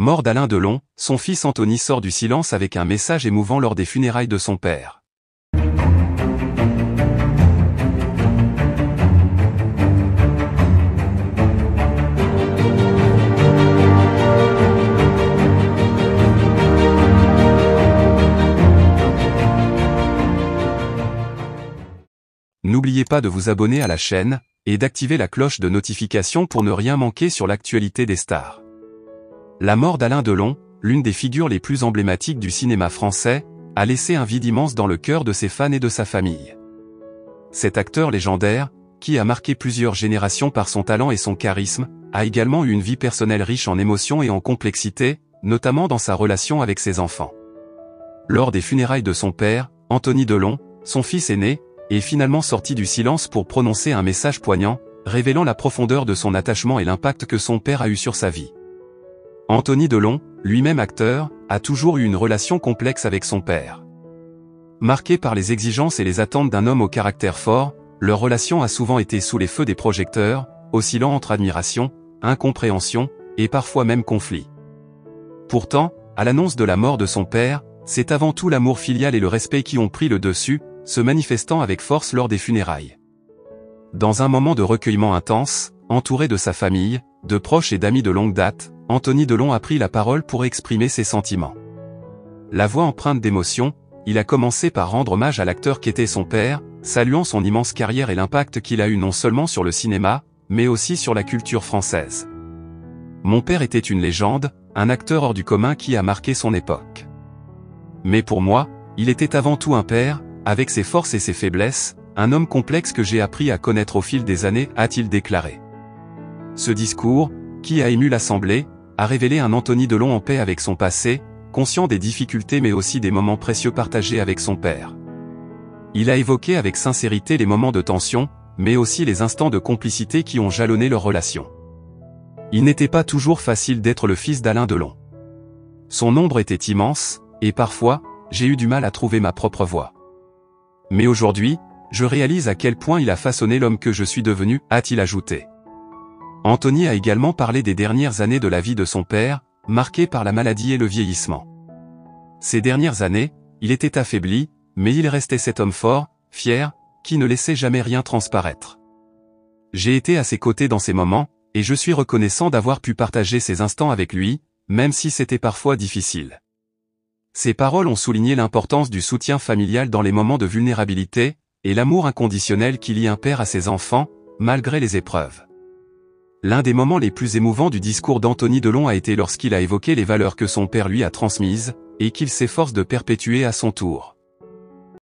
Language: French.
Mort d'Alain Delon, son fils Anthony sort du silence avec un message émouvant lors des funérailles de son père. N'oubliez pas de vous abonner à la chaîne, et d'activer la cloche de notification pour ne rien manquer sur l'actualité des stars. La mort d'Alain Delon, l'une des figures les plus emblématiques du cinéma français, a laissé un vide immense dans le cœur de ses fans et de sa famille. Cet acteur légendaire, qui a marqué plusieurs générations par son talent et son charisme, a également eu une vie personnelle riche en émotions et en complexité, notamment dans sa relation avec ses enfants. Lors des funérailles de son père, Anthony Delon, son fils aîné, est finalement sorti du silence pour prononcer un message poignant, révélant la profondeur de son attachement et l'impact que son père a eu sur sa vie. Anthony Delon, lui-même acteur, a toujours eu une relation complexe avec son père. Marqué par les exigences et les attentes d'un homme au caractère fort, leur relation a souvent été sous les feux des projecteurs, oscillant entre admiration, incompréhension, et parfois même conflit. Pourtant, à l'annonce de la mort de son père, c'est avant tout l'amour filial et le respect qui ont pris le dessus, se manifestant avec force lors des funérailles. Dans un moment de recueillement intense, entouré de sa famille, de proches et d'amis de longue date, Anthony Delon a pris la parole pour exprimer ses sentiments. La voix empreinte d'émotion, il a commencé par rendre hommage à l'acteur qu'était son père, saluant son immense carrière et l'impact qu'il a eu non seulement sur le cinéma, mais aussi sur la culture française. Mon père était une légende, un acteur hors du commun qui a marqué son époque. Mais pour moi, il était avant tout un père, avec ses forces et ses faiblesses, un homme complexe que j'ai appris à connaître au fil des années, a-t-il déclaré. Ce discours, qui a ému l'Assemblée, a révélé un Anthony Delon en paix avec son passé, conscient des difficultés mais aussi des moments précieux partagés avec son père. Il a évoqué avec sincérité les moments de tension, mais aussi les instants de complicité qui ont jalonné leur relation. Il n'était pas toujours facile d'être le fils d'Alain Delon. Son ombre était immense, et parfois, j'ai eu du mal à trouver ma propre voie. Mais aujourd'hui, je réalise à quel point il a façonné l'homme que je suis devenu, a-t-il ajouté. Anthony a également parlé des dernières années de la vie de son père, marquées par la maladie et le vieillissement. Ces dernières années, il était affaibli, mais il restait cet homme fort, fier, qui ne laissait jamais rien transparaître. J'ai été à ses côtés dans ces moments, et je suis reconnaissant d'avoir pu partager ces instants avec lui, même si c'était parfois difficile. Ces paroles ont souligné l'importance du soutien familial dans les moments de vulnérabilité, et l'amour inconditionnel qui lie un père à ses enfants, malgré les épreuves. L'un des moments les plus émouvants du discours d'Anthony Delon a été lorsqu'il a évoqué les valeurs que son père lui a transmises, et qu'il s'efforce de perpétuer à son tour.